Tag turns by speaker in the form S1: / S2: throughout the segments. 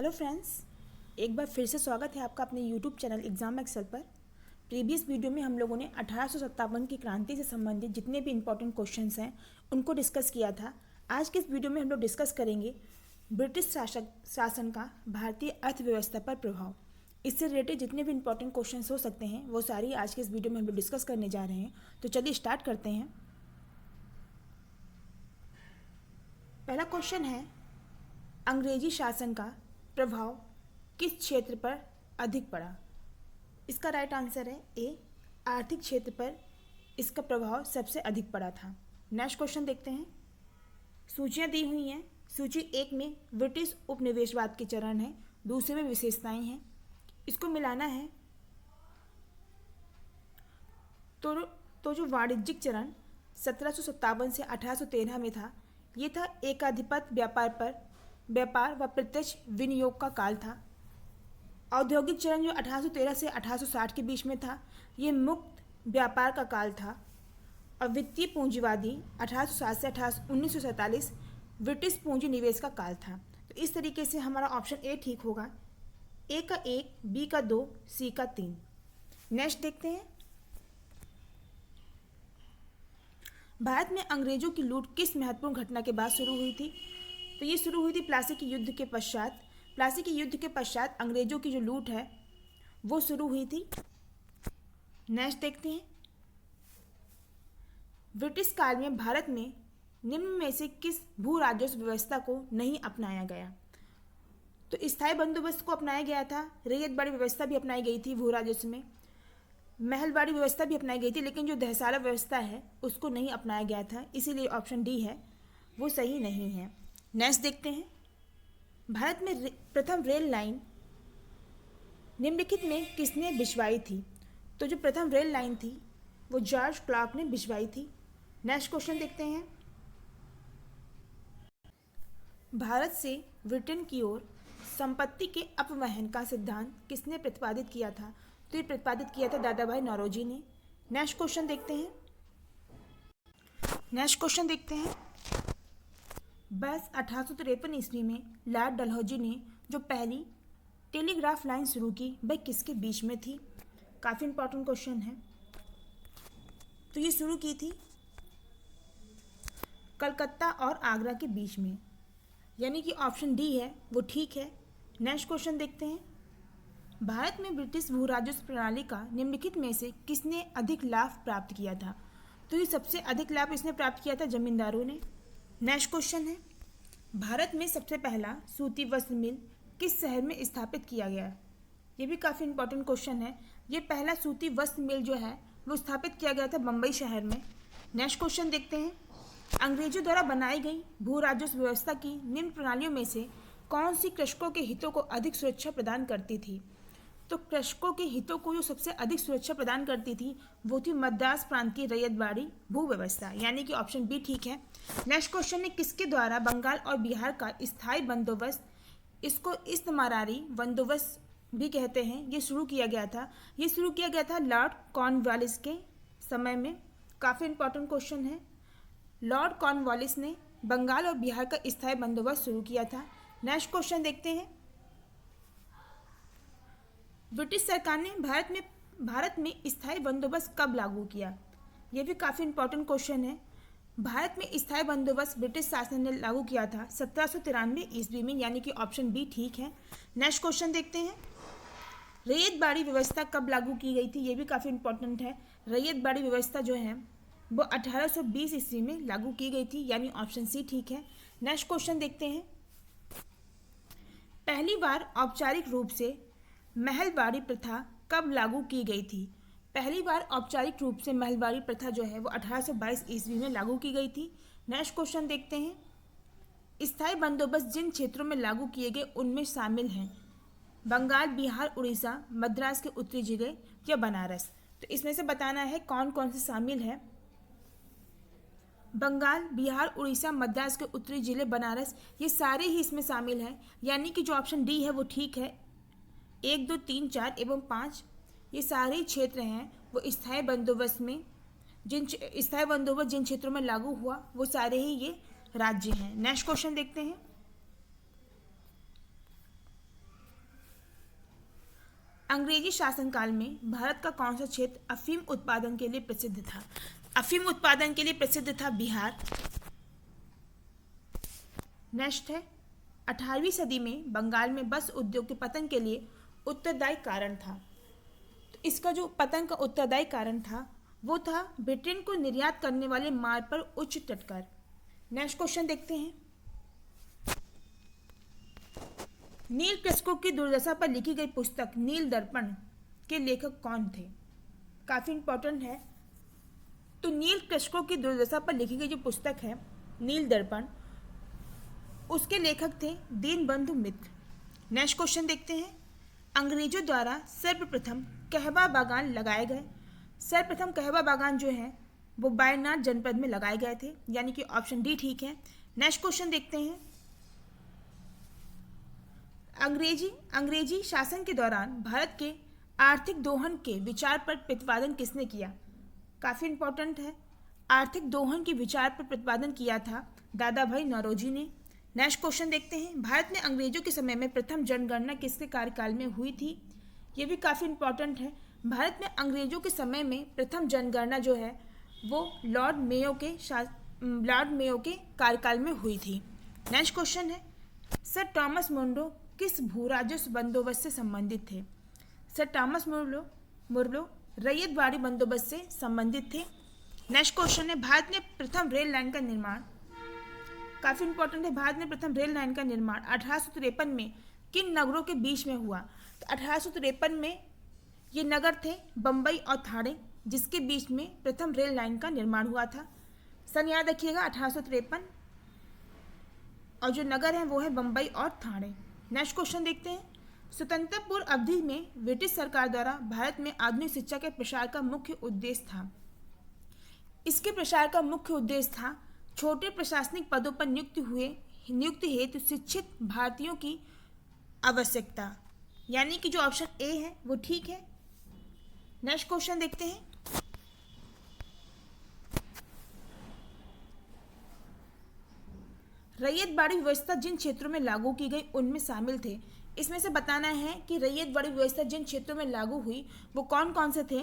S1: Hello friends, एक बार फिर से स्वागत है आपका अपने यूट्यूब चैनल एग्जाम एक्सेल पर। प्रीवियस वीडियो में हम लोगों ने 1857 की क्रांति से संबंधित जितने भी इंपॉर्टेंट क्वेश्चंस हैं उनको डिस्कस किया था। आज के इस वीडियो में हम लोग डिस्कस करेंगे ब्रिटिश शासन का भारतीय अर्थव्यवस्था पर प्रभाव। इससे रिलेटेड जितने भी इंपॉर्टेंट क्वेश्चन हो सकते हैं वो सारी आज के इस वीडियो में हम लोग डिस्कस करने जा रहे हैं। तो चलिए स्टार्ट करते हैं। पहला क्वेश्चन है, अंग्रेजी शासन का प्रभाव किस क्षेत्र पर अधिक पड़ा? इसका राइट आंसर है ए, आर्थिक क्षेत्र पर इसका प्रभाव सबसे अधिक पड़ा था। नेक्स्ट क्वेश्चन देखते हैं। सूचियां दी हुई हैं। सूची एक में ब्रिटिश उपनिवेशवाद के चरण है, दूसरे में विशेषताएं हैं। इसको मिलाना है तो जो वाणिज्यिक चरण 1757 से 1813 में था, ये था एकाधिपत्य व्यापार व प्रत्यक्ष विनियोग का काल था। औद्योगिक चरण जो 1813 से 1860 के बीच में था, ये मुक्त व्यापार का काल था। और वित्तीय पूंजीवादी 1860 से 1947 ब्रिटिश पूंजी निवेश का काल था। तो इस तरीके से हमारा ऑप्शन ए ठीक होगा। ए का 1, बी का 2, सी का 3। नेक्स्ट देखते हैं। भारत में अंग्रेजों की लूट किस महत्वपूर्ण घटना के बाद शुरू हुई थी? तो ये शुरू हुई थी प्लासी के युद्ध के पश्चात। प्लासी के युद्ध के पश्चात अंग्रेजों की जो लूट है वो शुरू हुई थी। नेक्स्ट देखते हैं। ब्रिटिश काल में भारत में निम्न में से किस भू राजस्व व्यवस्था को नहीं अपनाया गया? तो स्थायी बंदोबस्त को अपनाया गया था, रैयतबाड़ी व्यवस्था भी अपनाई गई थी भू राजस्व में, महलबाड़ी व्यवस्था भी अपनाई गई थी, लेकिन जो दहसाला व्यवस्था है उसको नहीं अपनाया गया था। इसीलिए ऑप्शन डी है वो सही नहीं है। नेक्स्ट देखते हैं। भारत में प्रथम रेल लाइन निम्नलिखित में किसने बिछवाई थी? तो जो प्रथम रेल लाइन थी वो जॉर्ज क्लार्क ने बिछवाई थी। नेक्स्ट क्वेश्चन देखते हैं। भारत से ब्रिटेन की ओर संपत्ति के अपवहन का सिद्धांत किसने प्रतिपादित किया था? तो ये प्रतिपादित किया था दादा भाई नौरोजी ने। नेक्स्ट क्वेश्चन देखते हैं। बस 1853 ईस्वी में लॉर्ड डलहौजी ने जो पहली टेलीग्राफ लाइन शुरू की वह किसके बीच में थी? काफ़ी इंपॉर्टेंट क्वेश्चन है। तो ये शुरू की थी कलकत्ता और आगरा के बीच में, यानी कि ऑप्शन डी है वो ठीक है। नेक्स्ट क्वेश्चन देखते हैं। भारत में ब्रिटिश भू राजस्व प्रणाली का निम्नलिखित में से किसने अधिक लाभ प्राप्त किया था? तो ये सबसे अधिक लाभ इसने प्राप्त किया था जमींदारों ने। नेक्स्ट क्वेश्चन है, भारत में सबसे पहला सूती वस्त्र मिल किस शहर में स्थापित किया गया? ये भी काफ़ी इंपॉर्टेंट क्वेश्चन है। ये पहला सूती वस्त्र मिल जो है वो स्थापित किया गया था बम्बई शहर में। नेक्स्ट क्वेश्चन देखते हैं। अंग्रेजों द्वारा बनाई गई भू राजस्व व्यवस्था की निम्न प्रणालियों में से कौन सी कृषकों के हितों को अधिक सुरक्षा प्रदान करती थी? तो कृषकों के हितों को जो सबसे अधिक सुरक्षा प्रदान करती थी वो थी मद्रास प्रांत की रैयतबाड़ी भू व्यवस्था, यानी कि ऑप्शन बी ठीक है। नेक्स्ट क्वेश्चन है, किसके द्वारा बंगाल और बिहार का स्थायी बंदोबस्त, इसको इस्तमारारी बंदोबस्त भी कहते हैं, ये शुरू किया गया था? ये शुरू किया गया था लॉर्ड कॉर्नवालिस के समय में। काफ़ी इंपॉर्टेंट क्वेश्चन है। लॉर्ड कॉर्नवालिस ने बंगाल और बिहार का स्थायी बंदोबस्त शुरू किया था। नेक्स्ट क्वेश्चन देखते हैं। ब्रिटिश सरकार ने भारत में स्थायी बंदोबस्त कब लागू किया? यह भी काफ़ी इंपॉर्टेंट क्वेश्चन है। भारत में स्थायी बंदोबस्त ब्रिटिश शासन ने लागू किया था 1793 ईस्वी में, यानी कि ऑप्शन बी ठीक है। नेक्स्ट क्वेश्चन देखते हैं। रैयतबाड़ी व्यवस्था कब लागू की गई थी? ये भी काफ़ी इंपॉर्टेंट है। रैयतबाड़ी व्यवस्था जो है वो 1820 ईस्वी में लागू की गई थी, यानी ऑप्शन सी ठीक है। नेक्स्ट क्वेश्चन देखते हैं। पहली बार औपचारिक रूप से महलबाड़ी प्रथा कब लागू की गई थी? पहली बार औपचारिक रूप से महलबाड़ी प्रथा जो है वो 1822 ईस्वी में लागू की गई थी। नेक्स्ट क्वेश्चन देखते हैं। स्थायी बंदोबस्त जिन क्षेत्रों में लागू किए गए उनमें शामिल हैं बंगाल, बिहार, उड़ीसा, मद्रास के उत्तरी जिले या बनारस। तो इसमें से बताना है कौन कौन से शामिल है। बंगाल, बिहार, उड़ीसा, मद्रास के उत्तरी जिले, बनारस, ये सारे ही इसमें शामिल हैं, यानी कि जो ऑप्शन डी है वो ठीक है। 1, 2, 3, 4 एवं 5 ये सारे क्षेत्र हैं वो स्थायी बंदोबस्त जिन क्षेत्रों में लागू हुआ वो सारे ही ये राज्य हैं। नेक्स्ट क्वेश्चन देखते हैं। अंग्रेजी शासनकाल में भारत का कौन सा क्षेत्र अफीम उत्पादन के लिए प्रसिद्ध था? अफीम उत्पादन के लिए प्रसिद्ध था बिहार। नेक्स्ट है 18वीं सदी में बंगाल में बस उद्योग के पतन के लिए उत्तरदायी कारण था। तो इसका जो पतन का उत्तरदायी कारण था वो था ब्रिटेन को निर्यात करने वाले माल पर उच्च तटकर। नेक्स्ट क्वेश्चन देखते हैं। नील कृषकों की दुर्दशा पर लिखी गई पुस्तक नील दर्पण के लेखक कौन थे? काफी इंपॉर्टेंट है। तो नील कृषकों की दुर्दशा पर लिखी गई जो पुस्तक है नील दर्पण, उसके लेखक थे दीनबंधु मित्र। नेक्स्ट क्वेश्चन देखते हैं। अंग्रेजों द्वारा सर्वप्रथम कहवा बागान लगाए गए। सर्वप्रथम कहवा बागान जो है वो वायनाड जनपद में लगाए गए थे, यानी कि ऑप्शन डी ठीक है। नेक्स्ट क्वेश्चन देखते हैं। अंग्रेजी शासन के दौरान भारत के आर्थिक दोहन के विचार पर प्रतिपादन किसने किया? काफी इंपॉर्टेंट है। आर्थिक दोहन के विचार पर प्रतिपादन किया था दादा भाई नौरोजी ने। नेक्स्ट क्वेश्चन देखते हैं। भारत में अंग्रेजों के समय में प्रथम जनगणना किसके कार्यकाल में हुई थी? ये भी काफी इंपॉर्टेंट है। भारत में अंग्रेजों के समय में प्रथम जनगणना जो है वो लॉर्ड मेयो के कार्यकाल में हुई थी। नेक्स्ट क्वेश्चन है। सर थॉमस मुनरो किस भू राजस्व बंदोबस्त से संबंधित थे? सर थॉमस मुरलो रैयतवाड़ी बंदोबस्त से संबंधित थे। नेक्स्ट क्वेश्चन है। भारत ने प्रथम रेल लाइन का निर्माण, काफी इंपॉर्टेंट है, भारत ने प्रथम रेल लाइन का निर्माण 1853 में किन नगरों के बीच में हुआ? तो 1853 में ये नगर थे बम्बई और ठाणे, जिसके बीच में प्रथम रेल लाइन का निर्माण हुआ था। सन याद रखिएगा 1853, और जो नगर है वो है बम्बई और ठाणे। नेक्स्ट क्वेश्चन देखते हैं। स्वतंत्रता पूर्व अवधि में ब्रिटिश सरकार द्वारा भारत में आधुनिक शिक्षा के प्रसार का मुख्य उद्देश्य था। इसके प्रसार का मुख्य उद्देश्य था छोटे प्रशासनिक पदों पर नियुक्ति हेतु शिक्षित भारतीयों की आवश्यकता, यानी कि जो ऑप्शन ए है वो ठीक है। नेक्स्ट क्वेश्चन देखते हैं। रैयतवाड़ी व्यवस्था जिन क्षेत्रों में लागू की गई उनमें शामिल थे। इसमें से बताना है कि रैयतवाड़ी व्यवस्था जिन क्षेत्रों में लागू हुई वो कौन कौन से थे।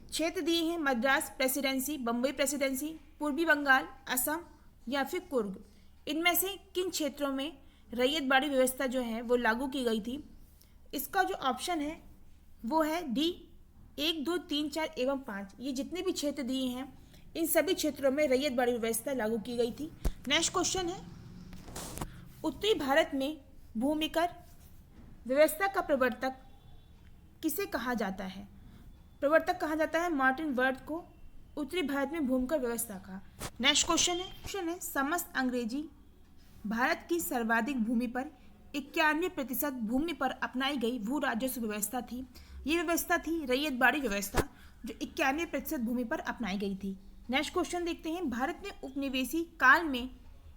S1: क्षेत्र दिए हैं मद्रास प्रेसिडेंसी, बम्बई प्रेसिडेंसी, पूर्वी बंगाल, असम या फिर कुर्ग। इनमें से किन क्षेत्रों में रैयतवाड़ी व्यवस्था जो है वो लागू की गई थी? इसका जो ऑप्शन है वो है डी 1, 2, 3, 4 एवं 5। ये जितने भी क्षेत्र दिए हैं इन सभी क्षेत्रों में रैयतवाड़ी व्यवस्था लागू की गई थी। नेक्स्ट क्वेश्चन है। उत्तरी भारत में भूमिकर व्यवस्था का प्रवर्तक किसे कहा जाता है? प्रवर्तक कहा जाता है मार्टिन वर्थ को उत्तरी भारत में भूमिकर व्यवस्था का। नेक्स्ट क्वेश्चन है समस्त अंग्रेजी भारत की सर्वाधिक भूमि पर 91% भूमि पर अपनाई गई भू राजस्व व्यवस्था थी। ये व्यवस्था थी रैयतवाड़ी व्यवस्था जो 91% भूमि पर अपनाई गई थी। नेक्स्ट क्वेश्चन देखते हैं। भारत में उपनिवेशी काल में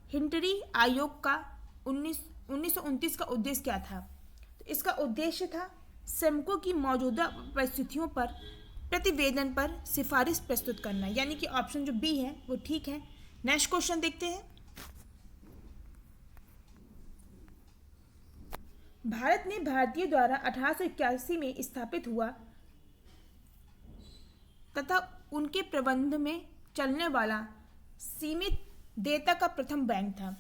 S1: हिंटरी आयोग का 1929 का उद्देश्य क्या था? तो इसका उद्देश्य था श्रमिकों की मौजूदा परिस्थितियों पर प्रतिवेदन पर सिफारिश प्रस्तुत करना, यानी कि ऑप्शन जो बी है वो ठीक है। नेक्स्ट क्वेश्चन देखते हैं। भारत में भारतीय द्वारा 1881 में स्थापित हुआ तथा उनके प्रबंध में चलने वाला सीमित देयता का प्रथम बैंक था।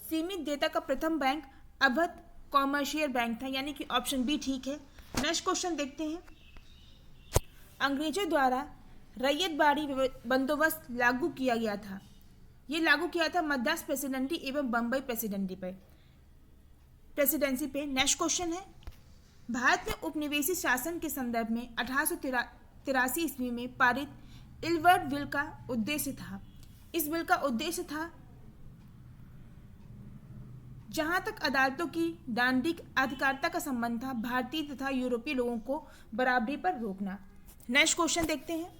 S1: सीमित देयता का प्रथम बैंक अवध कॉमर्शियल बैंक था, यानी कि ऑप्शन बी ठीक है। नेक्स्ट क्वेश्चन देखते हैं। अंग्रेजों द्वारा रैयतवाड़ी बंदोबस्त लागू किया गया था। ये लागू किया था मद्रास प्रेसिडेंसी एवं बम्बई प्रेसिडेंसी पे। नेक्स्ट क्वेश्चन है। भारत में उपनिवेशी शासन के संदर्भ में 1883 ईस्वी में पारित इल्वर्ट बिल का उद्देश्य था। इस बिल का उद्देश्य था जहां तक अदालतों की दांडिक अधिकारिता का संबंध था भारतीय तथा यूरोपीय लोगों को बराबरी पर रोकना। नेक्स्ट क्वेश्चन देखते हैं।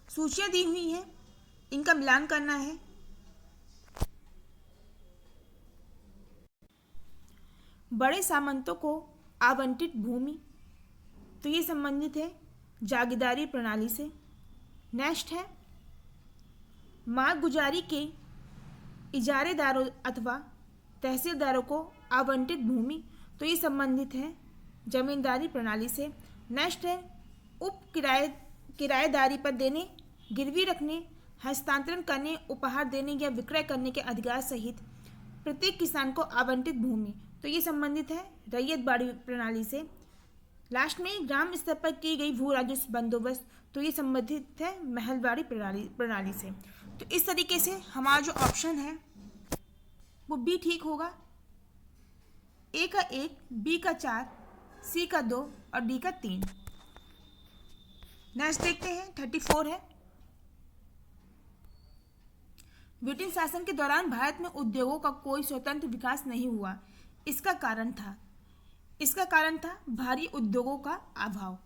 S1: सूचियां दी हुई हैं, इनका मिलान करना है। बड़े सामंतों को आवंटित भूमि, तो ये संबंधित है जागीरदारी प्रणाली से। नेक्स्ट है मालगुजारी के इजारेदारों अथवा तहसीलदारों को आवंटित भूमि, तो ये संबंधित है जमींदारी प्रणाली से। नेक्स्ट है उप किराएदारी पर देने, गिरवी रखने, हस्तांतरण करने, उपहार देने या विक्रय करने के अधिकार सहित प्रत्येक किसान को आवंटित भूमि, तो ये संबंधित है रैयतबाड़ी प्रणाली से। लास्ट में ग्राम स्तर पर की गई भू राजस्व बंदोबस्त, तो ये संबंधित है महलबाड़ी प्रणाली से। तो इस तरीके से हमारा जो ऑप्शन है वो बी ठीक होगा। ए का 1, बी का 4, सी का 2 और डी का 3। नेक्स्ट देखते हैं 34 है। ब्रिटिश शासन के दौरान भारत में उद्योगों का कोई स्वतंत्र विकास नहीं हुआ। इसका कारण था भारी उद्योगों का अभाव।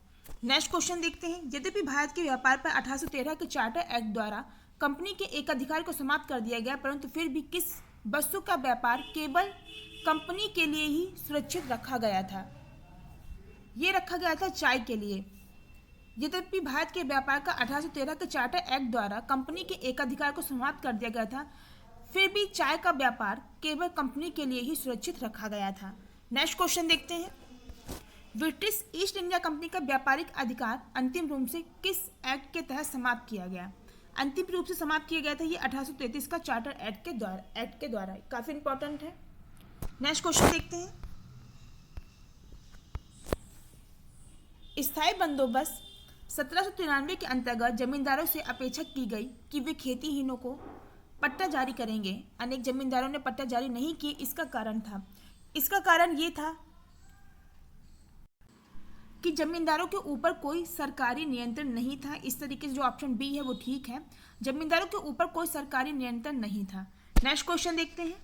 S1: नेक्स्ट क्वेश्चन देखते हैं। यद्यपि भारत के व्यापार पर 1813 के चार्टर एक्ट द्वारा कंपनी के एकाधिकार को समाप्त कर दिया गया, परंतु फिर भी किस वस्तु का व्यापार केवल कंपनी के लिए ही सुरक्षित रखा गया था? ये रखा गया था चाय के लिए। यद्यपि भारत के व्यापार का 1813 के चार्टर एक्ट द्वारा कंपनी के एकाधिकार को समाप्त कर दिया गया था, फिर भी चाय का व्यापार केवल कंपनी के लिए ही सुरक्षित रखा गया था। नेक्स्ट क्वेश्चन देखते हैं। ब्रिटिश ईस्ट इंडिया कंपनी का व्यापारिक अधिकार अंतिम रूप से किस एक्ट के तहत समाप्त किया गया? अंतिम रूप से समाप्त किया गया था ये 1833 का चार्टर एक्ट के द्वारा। काफी इंपॉर्टेंट है। नेक्स्ट क्वेश्चन देखते हैं। स्थायी बंदोबस्त 1793 के अंतर्गत जमींदारों से अपेक्षा की गई कि वे खेतीहीनों को पट्टा जारी करेंगे। अनेक जमींदारों ने पट्टा जारी नहीं किए। इसका कारण ये था कि जमींदारों के ऊपर कोई सरकारी नियंत्रण नहीं था। इस तरीके से जो ऑप्शन बी है वो ठीक है। जमींदारों के ऊपर कोई सरकारी नियंत्रण नहीं था। नेक्स्ट क्वेश्चन देखते हैं।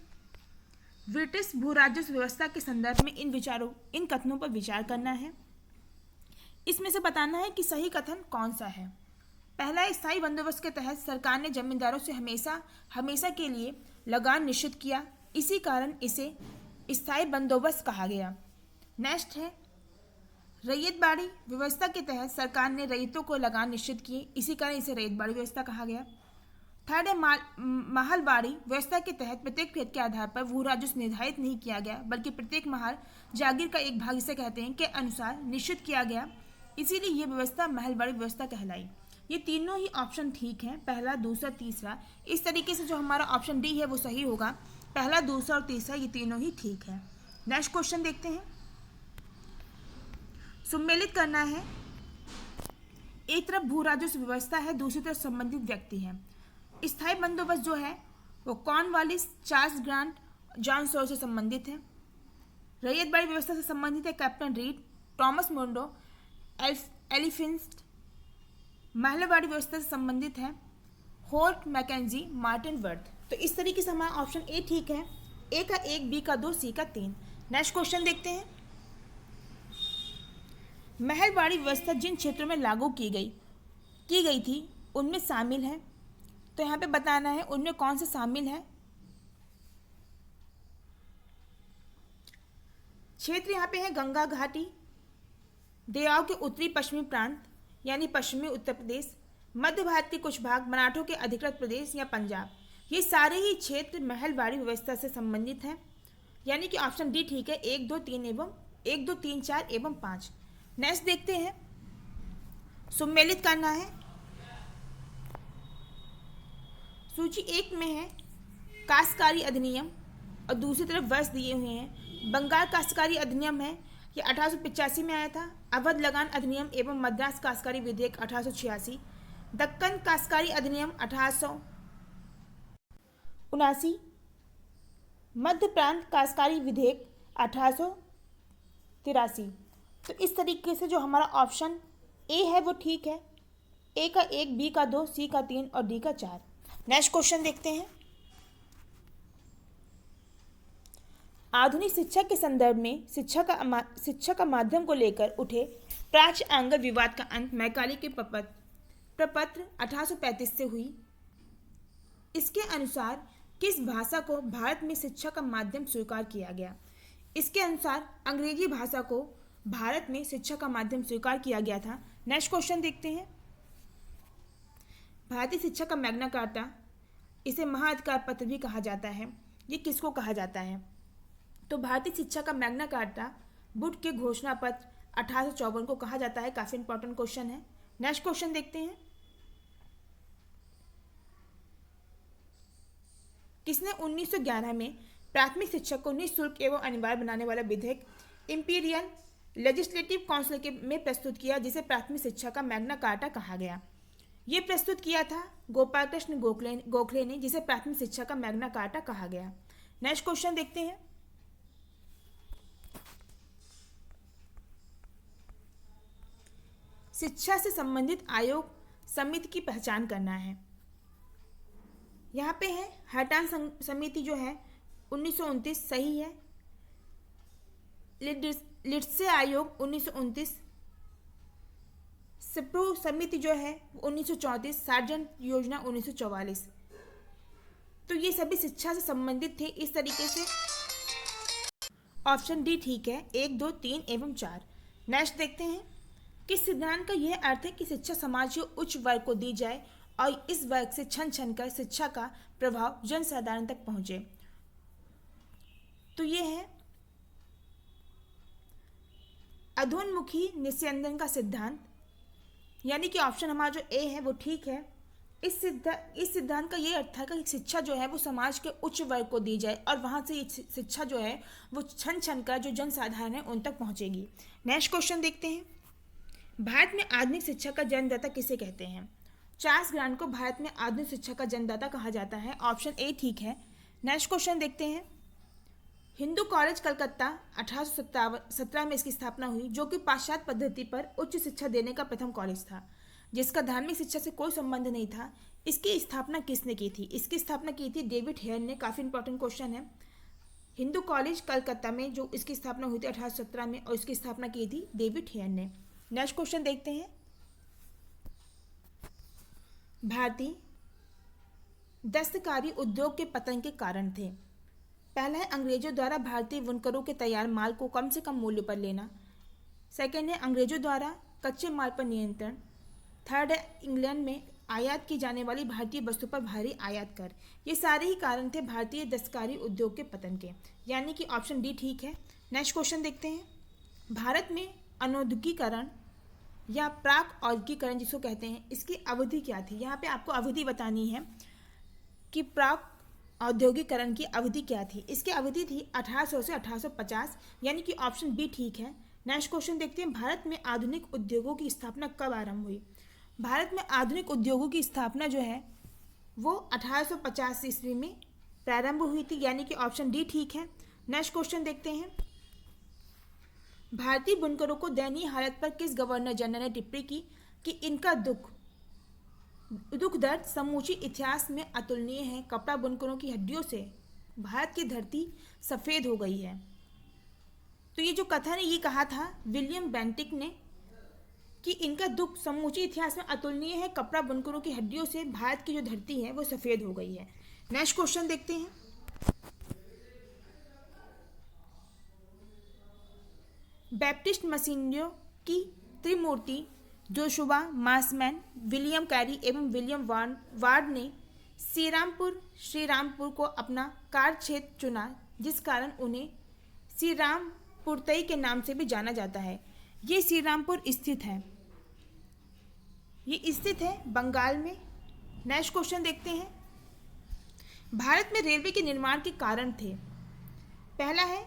S1: ब्रिटिश भू राजस्व व्यवस्था के संदर्भ में इन कथनों पर विचार करना है। इसमें से बताना है कि सही कथन कौन सा है। पहला, स्थायी बंदोबस्त के तहत सरकार ने जमींदारों से हमेशा के लिए लगान निश्चित किया, इसी कारण इसे स्थायी बंदोबस्त कहा गया। नेक्स्ट है, रैयतबाड़ी व्यवस्था के तहत सरकार ने रैयतों को लगान निश्चित किए, इसी कारण इसे रैयतबाड़ी व्यवस्था कहा गया। थर्ड है, महलबाड़ी व्यवस्था के तहत प्रत्येक खेत के आधार पर भू राजस्व निर्धारित नहीं किया गया, बल्कि प्रत्येक महल जागीर का एक भाग, इसे कहते हैं, के अनुसार निश्चित किया गया, इसीलिए ये व्यवस्था महलबाड़ी व्यवस्था कहलाई। ये तीनों ही ऑप्शन ठीक हैं, पहला, दूसरा, तीसरा। इस तरीके से जो हमारा ऑप्शन डी है वो सही होगा। पहला, दूसरा और तीसरा ये तीनों ही ठीक है। नेक्स्ट क्वेश्चन देखते हैं। सम्मिलित करना है। एक तरफ भू राजस्व व्यवस्था है, दूसरी तरफ संबंधित व्यक्ति है। स्थायी बंदोबस्त जो है वो Cornwallis, Charles grant, John saw से संबंधित है। रैयतबाड़ी व्यवस्था से संबंधित है कैप्टन रीड, टॉमस मोन्रो, एलिफिंस्ट। महलबाड़ी व्यवस्था से संबंधित है होर्ट, मैकेंजी, मार्टिन वर्थ। तो इस तरीके से हमारा ऑप्शन ए ठीक है। ए का 1, बी का 2, सी का 3। नेक्स्ट क्वेश्चन देखते हैं। महलबाड़ी व्यवस्था जिन क्षेत्रों में लागू की गई थी उनमें शामिल है, तो यहाँ पे बताना है उनमें कौन से शामिल है। क्षेत्र यहाँ पे है गंगा घाटी, दरियाओं के उत्तरी पश्चिमी प्रांत यानी पश्चिमी उत्तर प्रदेश, मध्य भारत के कुछ भाग, मराठों के अधिकृत प्रदेश या पंजाब। ये सारे ही क्षेत्र महलबाड़ी व्यवस्था से संबंधित हैं, यानी कि ऑप्शन डी ठीक है। 1, 2, 3, 4 एवं 5। नेक्स्ट देखते हैं। सम्मिलित करना है। सूची 1 में है काश्तकारी अधिनियम और दूसरी तरफ वर्ष दिए हुए हैं। बंगाल काश्तकारी अधिनियम है, ये 1885 में आया था। अवध लगान अधिनियम एवं मद्रास काश्तकारी विधेयक 1886। दक्कन काश्तकारी अधिनियम 1879। मध्य प्रांत काश्तकारी विधेयक 1883। तो इस तरीके से जो हमारा ऑप्शन ए है वो ठीक है। ए का 1, बी का 2, सी का 3 और डी का 4। नेक्स्ट क्वेश्चन देखते हैं। आधुनिक शिक्षा के संदर्भ में शिक्षा का माध्यम को लेकर उठे प्राच्य आंगर विवाद का अंत मैकाले के प्रपत्र 1835 से हुई। इसके अनुसार किस भाषा को भारत में शिक्षा का माध्यम स्वीकार किया गया? इसके अनुसार अंग्रेजी भाषा को भारत में शिक्षा का माध्यम स्वीकार किया गया था। नेक्स्ट क्वेश्चन देखते हैं। भारतीय शिक्षा का मैग्ना कार्टा, इसे महाअधिकार पत्र भी कहा जाता है, ये किसको कहा जाता है? तो भारतीय शिक्षा का मैग्ना कार्टा वुड के घोषणा पत्र 1854 को कहा जाता है। काफी इंपॉर्टेंट क्वेश्चन है। नेक्स्ट क्वेश्चन देखते हैं। किसने 1911 में प्राथमिक शिक्षा को निःशुल्क एवं अनिवार्य बनाने वाला विधेयक इंपीरियल लेजिस्लेटिव काउंसिल में प्रस्तुत किया, जिसे प्राथमिक शिक्षा का मैग्ना कार्टा कहा गया? ये प्रस्तुत किया था गोपाल कृष्ण गोखले ने, जिसे प्राथमिक शिक्षा का मैग्ना कार्टा कहा गया। नेक्स्ट क्वेश्चन देखते हैं। शिक्षा से संबंधित आयोग समिति की पहचान करना है। यहाँ पे है हटान समिति जो है 1929 सही है। लिट्से आयोग 1929, सिप्रू समिति जो है 1934, सार्जेंट योजना 1944। तो ये सभी शिक्षा से संबंधित थे। इस तरीके से ऑप्शन डी ठीक है। 1, 2, 3 एवं 4। नेक्स्ट देखते हैं। किस सिद्धांत का यह अर्थ है कि शिक्षा समाज के उच्च वर्ग को दी जाए और इस वर्ग से छन छन कर शिक्षा का प्रभाव जनसाधारण तक पहुंचे? तो ये है अधोन्मुखी निस्यंदन का सिद्धांत, यानी कि ऑप्शन हमारा जो ए है वो ठीक है। इस सिद्धांत का ये अर्थ था कि शिक्षा जो है वो समाज के उच्च वर्ग को दी जाए और वहाँ से शिक्षा जो है वो छन छन कर जो जनसाधारण है उन तक पहुँचेगी। नेक्स्ट क्वेश्चन देखते हैं। भारत में आधुनिक शिक्षा का जन्मदाता किसे कहते हैं? चार्ल्स ग्रांट को भारत में आधुनिक शिक्षा का जन्मदाता कहा जाता है। ऑप्शन ए ठीक है। नेक्स्ट क्वेश्चन देखते हैं। हिंदू कॉलेज कलकत्ता 1817 में इसकी स्थापना हुई, जो कि पाश्चात्य पद्धति पर उच्च शिक्षा देने का प्रथम कॉलेज था, जिसका धार्मिक शिक्षा से कोई संबंध नहीं था। इसकी स्थापना किसने की थी? इसकी स्थापना की थी डेविड हेयर ने। काफ़ी इंपॉर्टेंट क्वेश्चन है। हिंदू कॉलेज कलकत्ता में जो इसकी स्थापना हुई थी 1817 में, और इसकी स्थापना की थी डेविड हेयर ने। नेक्स्ट क्वेश्चन देखते हैं। भारतीय दस्तकारी उद्योग के पतन के कारण थे। पहला है अंग्रेजों द्वारा भारतीय बुनकरों के तैयार माल को कम से कम मूल्य पर लेना। सेकेंड है अंग्रेजों द्वारा कच्चे माल पर नियंत्रण। थर्ड है इंग्लैंड में आयात की जाने वाली भारतीय वस्तु पर भारी आयात कर। ये सारे ही कारण थे भारतीय दस्तकारी उद्योग के पतन के, यानी कि ऑप्शन डी ठीक है। नेक्स्ट क्वेश्चन देखते हैं। भारत में अनौद्योगिकरण या प्राक औद्योगिकरण जिसको कहते हैं, इसकी अवधि क्या थी? यहाँ पे आपको अवधि बतानी है कि प्राक औद्योगिकरण की अवधि क्या थी। इसकी अवधि थी 1800 से 1850, यानी कि ऑप्शन बी ठीक है। नेक्स्ट क्वेश्चन देखते हैं। भारत में आधुनिक उद्योगों की स्थापना कब आरंभ हुई? भारत में आधुनिक उद्योगों की स्थापना जो है वो 1850 ईस्वी में प्रारंभ हुई थी, यानी कि ऑप्शन डी ठीक है। नेक्स्ट क्वेश्चन देखते हैं। भारतीय बुनकरों को दयनीय हालत पर किस गवर्नर जनरल ने टिप्पणी की कि इनका दुख दर्द समूची इतिहास में अतुलनीय है? कपड़ा बुनकरों की हड्डियों से भारत की धरती सफ़ेद हो गई है। तो ये जो कथन है ये कहा था विलियम बेंटिक ने कि इनका दुख समूची इतिहास में अतुलनीय है, कपड़ा बुनकरों की हड्डियों से भारत की जो धरती है वो सफ़ेद हो गई है। नेक्स्ट क्वेश्चन देखते हैं। बैप्टिस्ट मिशनरियों की त्रिमूर्ति जोशुआ मासमैन, विलियम कैरी एवं विलियम वार्ड ने श्रीरामपुर को अपना कार्यक्षेत्र चुना, जिस कारण उन्हें श्रीरामपुरतई के नाम से भी जाना जाता है। ये श्रीरामपुर स्थित है, ये स्थित है बंगाल में। नेक्स्ट क्वेश्चन देखते हैं। भारत में रेलवे के निर्माण के कारण थे। पहला है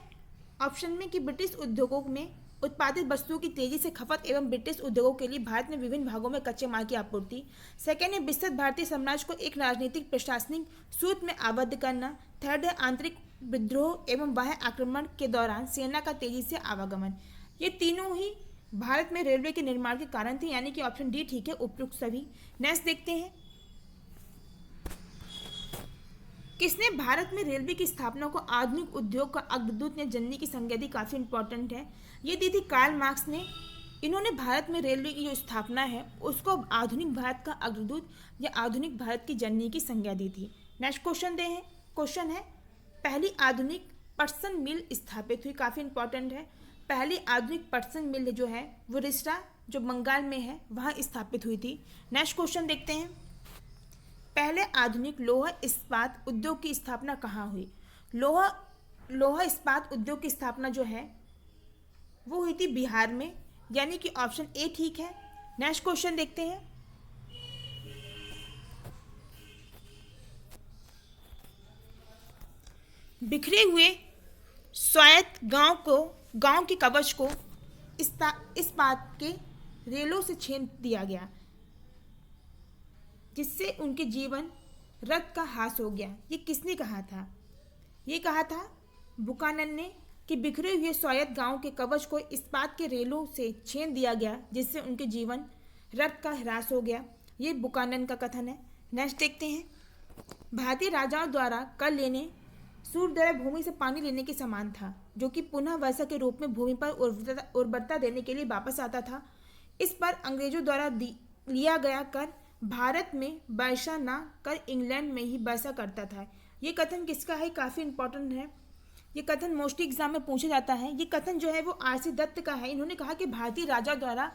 S1: ऑप्शन में कि ब्रिटिश उद्योगों में उत्पादित वस्तुओं की तेजी से खपत एवं ब्रिटिश उद्योगों के लिए भारत में विभिन्न भागों में कच्चे माल की आपूर्ति। सेकेंड है विस्तृत भारतीय साम्राज्य को एक राजनीतिक प्रशासनिक सूत्र में आबद्ध करना। थर्ड है आंतरिक विद्रोह एवं बाह्य आक्रमण के दौरान सेना का तेजी से आवागमन। ये तीनों ही भारत में रेलवे के निर्माण के कारण थे, यानी कि ऑप्शन डी ठीक है उपयुक्त सभी। नेक्स्ट देखते हैं। किसने भारत में रेलवे की स्थापना को आधुनिक उद्योग का अग्रदूत ने जननी की संज्ञा दी? काफ़ी इंपॉर्टेंट है। ये दी थी कार्ल मार्क्स ने। इन्होंने भारत में रेलवे की जो स्थापना है उसको आधुनिक भारत का अग्रदूत या आधुनिक भारत की जननी की संज्ञा दी थी। नेक्स्ट क्वेश्चन है पहली आधुनिक पटसन मिल स्थापित हुई। काफ़ी इंपॉर्टेंट है। पहली आधुनिक पटसन मिल जो है वो रिस्टा जो बंगाल में है वहाँ स्थापित हुई थी। नेक्स्ट क्वेश्चन देखते हैं। पहले आधुनिक लौह इस्पात उद्योग की स्थापना कहाँ हुई? लौह लोहा इस्पात उद्योग की स्थापना जो है वो हुई थी बिहार में, यानी कि ऑप्शन ए ठीक है। नेक्स्ट क्वेश्चन देखते हैं। बिखरे हुए स्वायत्त गांव के कवच को इस्पात के रेलों से छेद दिया गया, जिससे उनके जीवन रथ का हास हो गया। ये किसने कहा था? ये कहा था बुकानन ने कि बिखरे हुए स्वायत्त गांव के कवच को इस्पात के रेलों से छेद दिया गया, जिससे उनके जीवन रथ का ह्रास हो गया। ये बुकानन का कथन है। नेक्स्ट देखते हैं। भारतीय राजाओं द्वारा कर लेने सूर्य द्वारा भूमि से पानी लेने के समान था, जो कि पुनः वर्षा के रूप में भूमि पर उर्वरता देने के लिए वापस आता था। इस पर अंग्रेजों द्वारा लिया गया कर भारत में वर्षा न कर इंग्लैंड में ही वर्षा करता था। ये कथन किसका है? काफ़ी इंपॉर्टेंट है। ये कथन मोस्टली एग्जाम में पूछा जाता है। ये कथन जो है वो आर.सी. दत्त का है। इन्होंने कहा कि भारतीय राजा द्वारा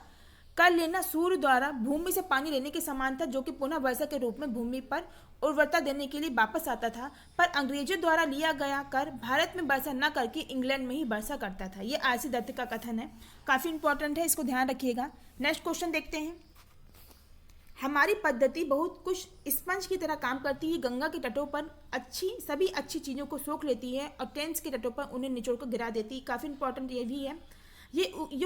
S1: कर लेना सूर्य द्वारा भूमि से पानी लेने के समान था, जो कि पुनः वर्षा के रूप में भूमि पर उर्वरता देने के लिए वापस आता था। पर अंग्रेजों द्वारा लिया गया कर भारत में वर्षा न करके इंग्लैंड में ही वर्षा करता था। ये आर.सी. दत्त का कथन है। काफ़ी इंपॉर्टेंट है, इसको ध्यान रखिएगा। नेक्स्ट क्वेश्चन देखते हैं। हमारी पद्धति बहुत कुछ स्पंज की तरह काम करती है। गंगा के तटों पर सभी अच्छी चीज़ों को सोख लेती है और टेंस के तटों पर उन्हें निचोड़ कर गिरा देती है। काफ़ी इंपॉर्टेंट ये भी है। ये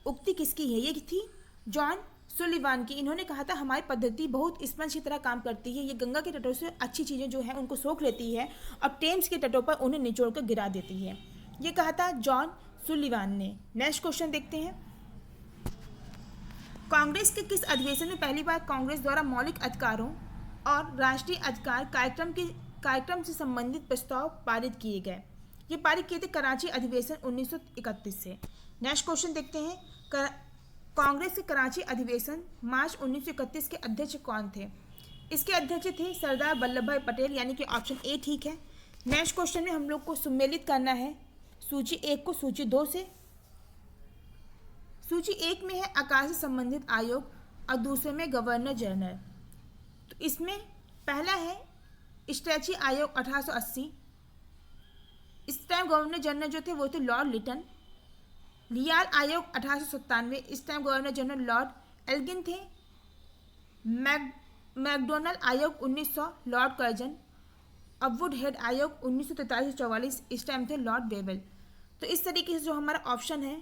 S1: उक्ति किसकी है? ये थी जॉन सुलिवान की। इन्होंने कहा था हमारी पद्धति बहुत स्पंज की तरह काम करती है। ये गंगा के तटों से अच्छी चीज़ें जो है उनको सोख लेती है और टेम्स के तटों पर उन्हें निचोड़ कर गिरा देती है। ये कहा था जॉन सुलिवान ने। नेक्स्ट क्वेश्चन देखते हैं। कांग्रेस के किस अधिवेशन में पहली बार कांग्रेस द्वारा मौलिक अधिकारों और राष्ट्रीय अधिकार कार्यक्रम से संबंधित प्रस्ताव पारित किए गए? ये पारित किए थे कराची अधिवेशन 1931 से। नेक्स्ट क्वेश्चन देखते हैं। कांग्रेस के कराची अधिवेशन मार्च 1931 के अध्यक्ष कौन थे? इसके अध्यक्ष थे सरदार वल्लभ भाई पटेल, यानी कि ऑप्शन ए ठीक है। नेक्स्ट क्वेश्चन में हम लोग को सम्मिलित करना है सूची 1 को सूची 2 से। सूची 1 में है आकाश से संबंधित आयोग और दूसरे में गवर्नर जनरल। तो इसमें पहला है स्ट्रेची आयोग 1880। इस टाइम गवर्नर जनरल जो थे वो थे लॉर्ड लिटन। लियाल आयोग 1897। इस time governor general lord Elgin थे। मैकडोनल्ड आयोग 1900 लॉर्ड कर्जन। अपवुड हेड आयोग 1943-44। इस टाइम थे लॉर्ड वेबल। तो इस तरीके से जो हमारा ऑप्शन है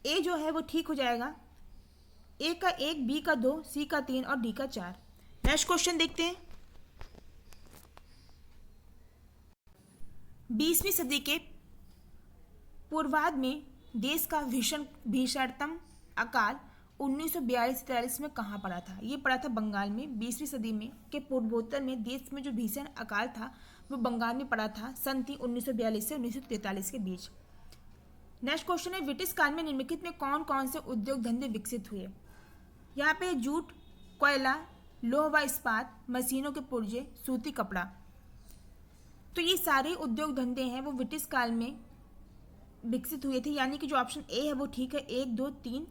S1: ए जो है वो ठीक हो जाएगा। ए का 1, बी का 2, सी का 3 और डी का 4। नेक्स्ट क्वेश्चन देखते हैं। 20वीं सदी के पूर्वार्ध में देश का भीषणतम अकाल 1942-43 में कहाँ पड़ा था? ये पड़ा था बंगाल में। 20वीं सदी में के पूर्वोत्तर में देश में जो भीषण अकाल था वो बंगाल में पड़ा था। सन थी 1942 से 1943 के बीच। नेक्स्ट क्वेश्चन है ब्रिटिश काल में निम्नलिखित में कौन कौन से उद्योग धंधे विकसित हुए? यहाँ पे जूट, कोयला, लोह व इस्पात, मशीनों के पुर्जे, सूती कपड़ा। तो ये सारे उद्योग धंधे हैं वो ब्रिटिश काल में विकसित हुए थे, यानी कि जो ऑप्शन ए है वो ठीक है। 1, 2, 3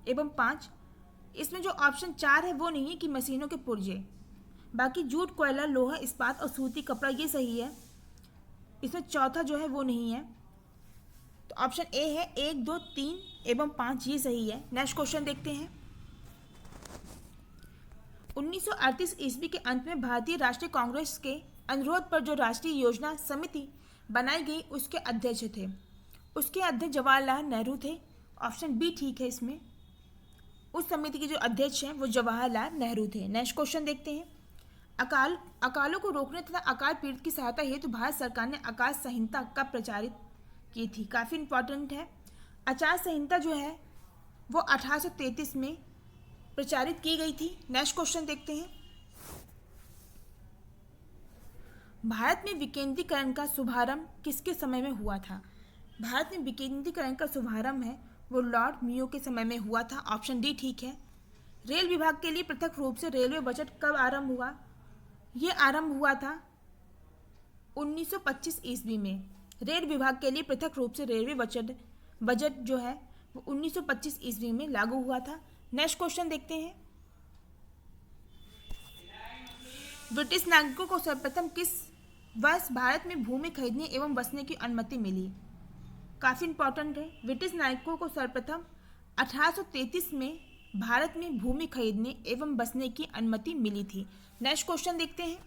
S1: एवं 5। इसमें जो ऑप्शन 4 है वो नहीं है कि मशीनों के पुर्जे। बाकी जूट, कोयला, लोहा, इस्पात और सूती कपड़ा ये सही है। इसमें चौथा जो है वो नहीं है। तो ऑप्शन ए है 1, 2, 3 एवं 5 ये सही है। नेक्स्ट क्वेश्चन देखते हैं। 1938 ईस्वी के अंत में भारतीय राष्ट्रीय कांग्रेस के अनुरोध पर जो राष्ट्रीय योजना समिति बनाई गई उसके अध्यक्ष थे। उसके अध्यक्ष जवाहरलाल नेहरू थे। ऑप्शन बी ठीक है इसमें। उस समिति के जो अध्यक्ष हैं वो जवाहरलाल नेहरू थे। नेक्स्ट क्वेश्चन देखते हैं। अकालों को रोकने तथा अकाल पीड़ित की सहायता हेतु भारत सरकार ने आचार संहिता कब प्रचारित की थी? काफ़ी इंपॉर्टेंट है। आचार संहिता जो है वो 1833 में प्रचारित की गई थी। नेक्स्ट क्वेश्चन देखते हैं। भारत में विकेंद्रीकरण का शुभारंभ किसके समय में हुआ था? भारत में विकेंद्रीकरण का शुभारंभ है वो लॉर्ड मियो के समय में हुआ था। ऑप्शन डी ठीक है। रेल विभाग के लिए पृथक रूप से रेलवे बजट कब आरंभ हुआ? ये आरंभ हुआ था 1925 ईस्वी में। रेल विभाग के लिए पृथक रूप से रेलवे बजट जो है वो 1925 ईस्वी में लागू हुआ था। नेक्स्ट क्वेश्चन देखते हैं। ब्रिटिश नागरिकों को सर्वप्रथम किस वर्ष भारत में भूमि खरीदने एवं बसने की अनुमति मिली? काफ़ी इंपॉर्टेंट है। ब्रिटिश नागरिकों को सर्वप्रथम 1833 में भारत में भूमि खरीदने एवं बसने की अनुमति मिली थी। नेक्स्ट क्वेश्चन देखते हैं।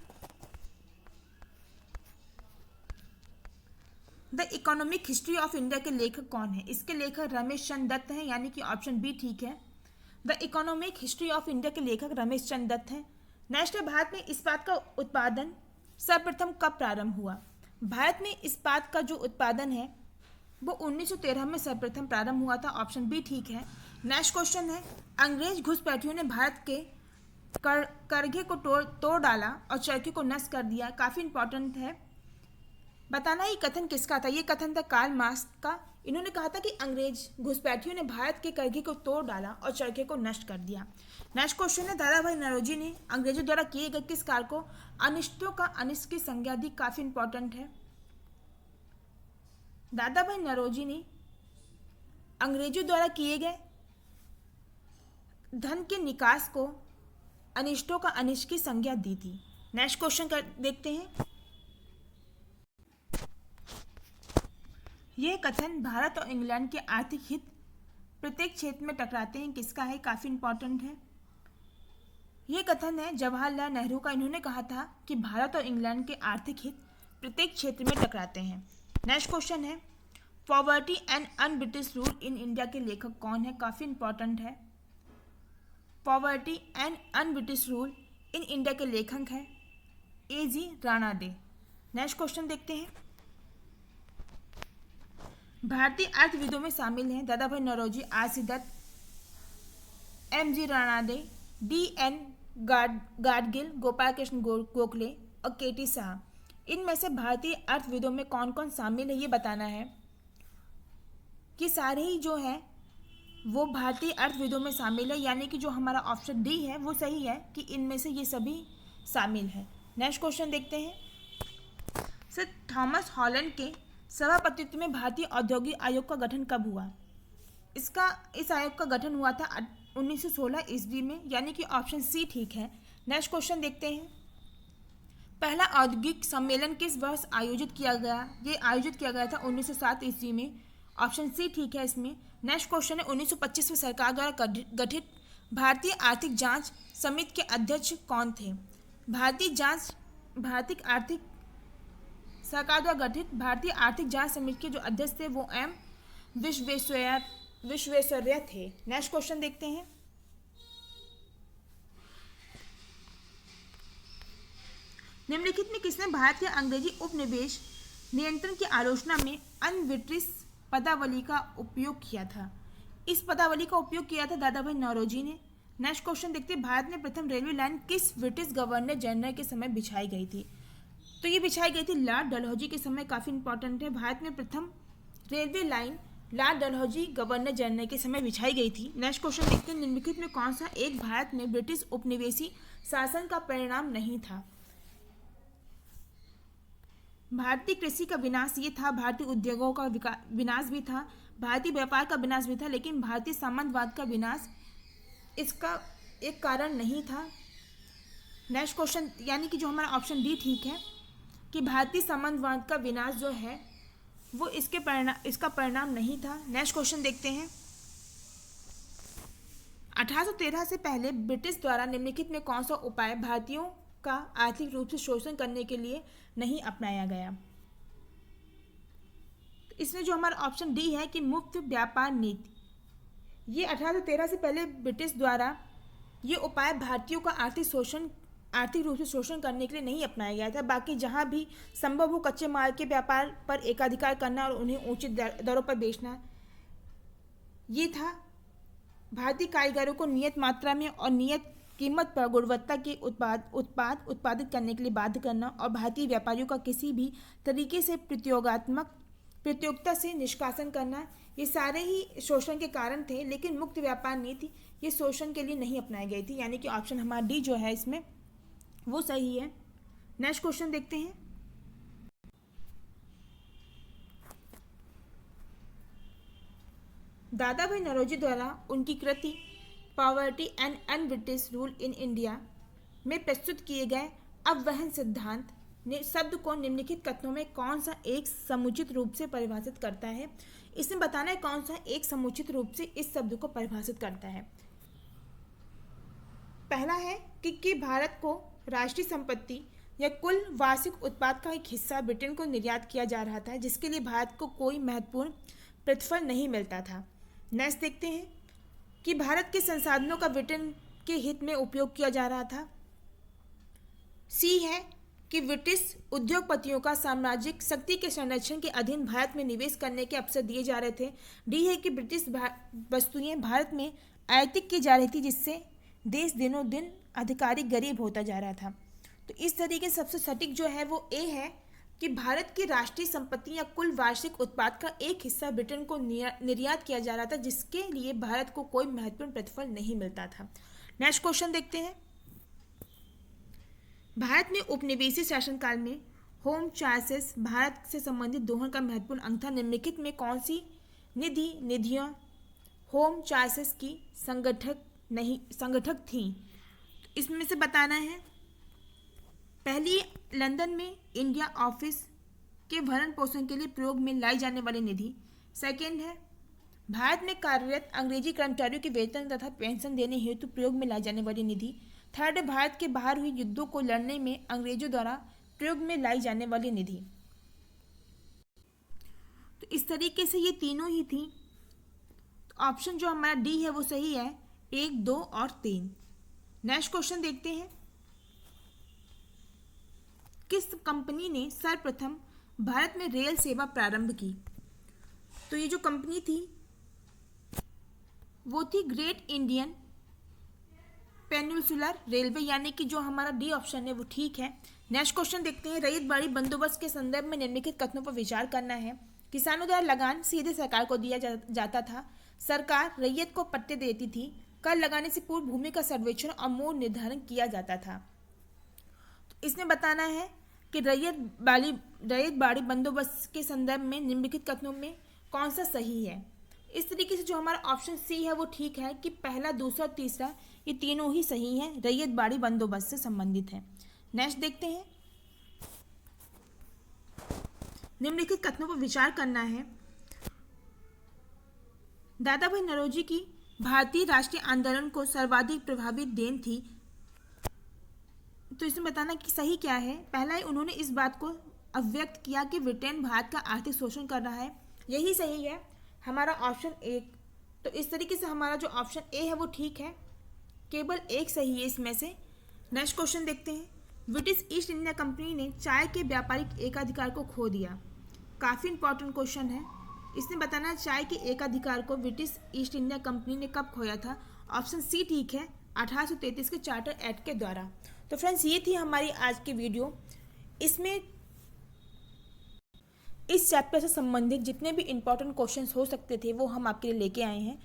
S1: The economic history of India के लेखक कौन है? इसके लेखक रमेश चंद्र दत्त हैं, यानी कि ऑप्शन बी ठीक है। The economic history of India के लेखक रमेश चंद्र दत्त हैं। नेक्स्ट है, भारत में इस्पात का उत्पादन सर्वप्रथम कब प्रारंभ हुआ? भारत में इस्पात का जो उत्पादन है वो 1913 में सर्वप्रथम प्रारंभ हुआ था। ऑप्शन बी ठीक है। नेक्स्ट क्वेश्चन है, अंग्रेज घुसपैठियों ने भारत के करघे को तोड़ डाला और चरखे को नष्ट कर दिया। काफ़ी इंपॉर्टेंट है। बताना ये कथन किसका था? ये कथन था कार्ल मार्क्स का। इन्होंने कहा था कि अंग्रेज घुसपैठियों ने भारत के करघे को तोड़ डाला और चरखे को नष्ट कर दिया। नेक्स्ट क्वेश्चन है, दादा भाई नौरोजी ने अंग्रेजों द्वारा किए गए किस कार्य को अनिष्टों का अनिष्ट की संज्ञा दी? काफी इंपॉर्टेंट है। दादा भाई नौरोजी ने अंग्रेजों द्वारा किए गए धन के निकास को अनिष्टों का अनिष्ट की संज्ञा दी थी। नेक्स्ट क्वेश्चन देखते हैं। यह कथन भारत और इंग्लैंड के आर्थिक हित प्रत्येक क्षेत्र में टकराते हैं किसका है? काफ़ी इंपॉर्टेंट है। यह कथन है जवाहरलाल नेहरू का। इन्होंने कहा था कि भारत और इंग्लैंड के आर्थिक हित प्रत्येक क्षेत्र में टकराते हैं। नेक्स्ट क्वेश्चन है, poverty and un British rule in India के लेखक कौन है? काफ़ी इंपॉर्टेंट है। Poverty and un British rule in India के लेखक हैं A.G. Rana day. Next question देखते हैं। भारतीय अर्थविदों में शामिल हैं दादा भाई Naoroji, R.C. Dutt, M.G. राणाडे, D.N. Gadgil, Gopal Krishna Gokhale और K.T. शाह। इनमें से भारतीय अर्थविदों में कौन कौन शामिल है ये बताना है। कि सारे ही जो है वो भारतीय अर्थविदों में शामिल है, यानी कि जो हमारा ऑप्शन डी है वो सही है कि इनमें से ये सभी शामिल है। नेक्स्ट क्वेश्चन देखते हैं। सर थॉमस हॉलैंड के सभापतित्व में भारतीय औद्योगिक आयोग का गठन कब हुआ? इस आयोग का गठन हुआ था 1916 ईस्वी में, यानी कि ऑप्शन सी ठीक है। नेक्स्ट क्वेश्चन देखते हैं। पहला औद्योगिक सम्मेलन किस वर्ष आयोजित किया गया? ये आयोजित किया गया था 1907 ईस्वी में। ऑप्शन सी ठीक है इसमें। नेक्स्ट क्वेश्चन है, 1925 में सरकार द्वारा गठित भारतीय आर्थिक जांच समिति के अध्यक्ष कौन थे? सरकार द्वारा गठित भारतीय आर्थिक जांच समिति के जो अध्यक्ष थे वो एम विश्वेश्वरैया थे। नेक्स्ट क्वेश्चन देखते हैं। निम्नलिखित में किसने भारत के अंग्रेजी उपनिवेश नियंत्रण की आलोचना में अनब्रिटिश पदावली का उपयोग किया था? इस पदावली का उपयोग किया था दादा भाई नौरोजी ने। नेक्स्ट क्वेश्चन देखते हैं। भारत में प्रथम रेलवे लाइन किस ब्रिटिश गवर्नर जनरल के समय बिछाई गई थी? तो ये बिछाई गई थी लॉर्ड डलहौजी के समय। काफ़ी इंपॉर्टेंट है। भारत में प्रथम railway line Lord Dalhousie governor general के समय बिछाई गई थी। नेक्स्ट क्वेश्चन देखते हैं। निम्नलिखित में कौन सा एक भारत में ब्रिटिश उपनिवेशी शासन का परिणाम नहीं था? भारतीय कृषि का विनाश ये था, भारतीय उद्योगों का विनाश भी था, भारतीय व्यापार का विनाश भी था, लेकिन भारतीय सामंतवाद का विनाश इसका एक कारण नहीं था। नेक्स्ट क्वेश्चन, यानी कि जो हमारा ऑप्शन डी ठीक है कि भारतीय सामंतवाद का विनाश जो है वो इसका परिणाम नहीं था। नेक्स्ट क्वेश्चन देखते हैं। 1813 से पहले ब्रिटिश द्वारा निम्नलिखित में कौन सा उपाय भारतीयों का आर्थिक रूप से शोषण करने के लिए नहीं अपनाया गया? इसमें जो हमारा ऑप्शन डी है कि मुक्त व्यापार नीति, ये 1813 से पहले ब्रिटिश द्वारा ये उपाय भारतीयों का आर्थिक रूप से शोषण करने के लिए नहीं अपनाया गया था। बाकी जहाँ भी संभव हो कच्चे माल के व्यापार पर एकाधिकार करना और उन्हें उचित दरों पर बेचना, ये था। भारतीय कारीगरों को नियत मात्रा में और नियत कीमत पर गुणवत्ता के उत्पादित करने के लिए बाध्य करना और भारतीय व्यापारियों का किसी भी तरीके से प्रतियोगिता से निष्कासन करना, ये सारे ही शोषण के कारण थे। लेकिन मुक्त व्यापार नीति ये शोषण के लिए नहीं अपनाई गई थी, यानी कि ऑप्शन हमारा डी जो है इसमें वो सही है। नेक्स्ट क्वेश्चन देखते हैं। दादा भाई नौरोजी द्वारा उनकी कृति poverty and un British rule in India में प्रस्तुत किए गए अववहन सिद्धांत शब्द को निम्नलिखित कथनों में कौन सा एक समुचित रूप से परिभाषित करता है। इसमें बताना है कौन सा एक समुचित रूप से इस शब्द को परिभाषित करता है। पहला है कि भारत को राष्ट्रीय संपत्ति या कुल वार्षिक उत्पाद का एक हिस्सा ब्रिटेन को निर्यात किया जा रहा था, जिसके लिए भारत को कोई महत्वपूर्ण प्रतिफल नहीं मिलता था। नेक्स्ट देखते हैं कि भारत के संसाधनों का ब्रिटेन के हित में उपयोग किया जा रहा था। सी है कि ब्रिटिश उद्योगपतियों का साम्राज्यिक शक्ति के संरक्षण के अधीन भारत में निवेश करने के अवसर दिए जा रहे थे। डी है कि ब्रिटिश वस्तुएं भारत में आयातित की जा रही थी, जिससे देश दिनों दिन आधिकारिक गरीब होता जा रहा था। तो इस तरीके से सबसे सटीक जो है वो ए है कि भारत की राष्ट्रीय संपत्ति या कुल वार्षिक उत्पाद का एक हिस्सा ब्रिटेन को निर्यात किया जा रहा था, जिसके लिए भारत को कोई महत्वपूर्ण प्रतिफल नहीं मिलता था। नेक्स्ट क्वेश्चन देखते हैं। भारत में उपनिवेशी शासनकाल में होम चार्जेस भारत से संबंधित दोहन का महत्वपूर्ण अंग था। निम्नलिखित में कौन सी निधियां होम चार्जेस की संगठक थी। इसमें से बताना है, पहली लंदन में इंडिया ऑफिस के भरण पोषण के लिए प्रयोग में लाई जाने वाली निधि। सेकेंड है भारत में कार्यरत अंग्रेजी कर्मचारियों के वेतन तथा पेंशन देने हेतु प्रयोग में लाई जाने वाली निधि। थर्ड है भारत के बाहर हुई युद्धों को लड़ने में अंग्रेजों द्वारा प्रयोग में लाई जाने वाली निधि। तो इस तरीके से ये तीनों ही थी। तो ऑप्शन जो हमारा डी है वो सही है, 1, 2 और 3। नेक्स्ट क्वेश्चन देखते हैं। किस कंपनी ने सर्वप्रथम भारत में रेल सेवा प्रारंभ की। तो ये जो कंपनी थी वो थी ग्रेट इंडियन पेनिनसुलर रेलवे, यानी कि जो हमारा डी ऑप्शन है वो ठीक है। नेक्स्ट क्वेश्चन देखते हैं। रैयत बाड़ी बंदोबस्त के संदर्भ में निम्नलिखित कथनों पर विचार करना है। किसानों द्वारा लगान सीधे सरकार को दिया जाता था। सरकार रैयत को पट्टे देती थी। कर लगाने से पूर्व भूमि का सर्वेक्षण और मूल्य निर्धारण किया जाता था। तो इसमें बताना है कि रैयत बाड़ी बंदोबस्त के संदर्भ में निम्नलिखित कथनों में कौन सा सही है। इस तरीके से जो हमारा ऑप्शन सी है वो ठीक है कि पहला, दूसरा और तीसरा ये तीनों ही सही हैं, रैयत बाड़ी बंदोबस्त से संबंधित है। नेक्स्ट देखते हैं। निम्नलिखित कथनों पर विचार करना है। दादा भाई नौरोजी की भारतीय राष्ट्रीय आंदोलन को सर्वाधिक प्रभावित देन थी। तो इसमें बताना कि सही क्या है। पहला ही उन्होंने इस बात को अभिव्यक्त किया कि ब्रिटेन भारत का आर्थिक शोषण कर रहा है, यही सही है हमारा ऑप्शन 1। तो इस तरीके से हमारा जो ऑप्शन ए है वो ठीक है, केवल एक सही है इसमें से। नेक्स्ट क्वेश्चन देखते हैं। ब्रिटिश ईस्ट इंडिया कंपनी ने चाय के व्यापारिक एकाधिकार को खो दिया। काफ़ी इंपॉर्टेंट क्वेश्चन है। इसने बताना चाय के एकाधिकार को ब्रिटिश ईस्ट इंडिया कंपनी ने कब खोया था। ऑप्शन सी ठीक है, 1833 के चार्टर एक्ट के द्वारा। तो फ्रेंड्स ये थी हमारी आज की वीडियो। इसमें इस चैप्टर से संबंधित जितने भी इंपॉर्टेंट क्वेश्चंस हो सकते थे वो हम आपके लिए लेके आए हैं।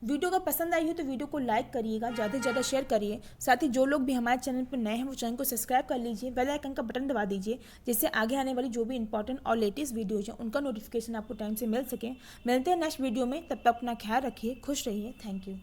S1: वीडियो का पसंद आई हो तो वीडियो को लाइक करिएगा, ज़्यादा से ज़्यादा शेयर करिए। साथ ही जो लोग भी हमारे चैनल पर नए हैं वो चैनल को सब्सक्राइब कर लीजिए, बेल आइकन का बटन दबा दीजिए, जिससे आगे आने वाली जो भी इंपॉर्टेंट और लेटेस्ट वीडियोज हैं उनका नोटिफिकेशन आपको टाइम से मिल सके। मिलते हैं नेक्स्ट वीडियो में, तब तक अपना ख्याल रखिए, खुश रहिए। Thank you.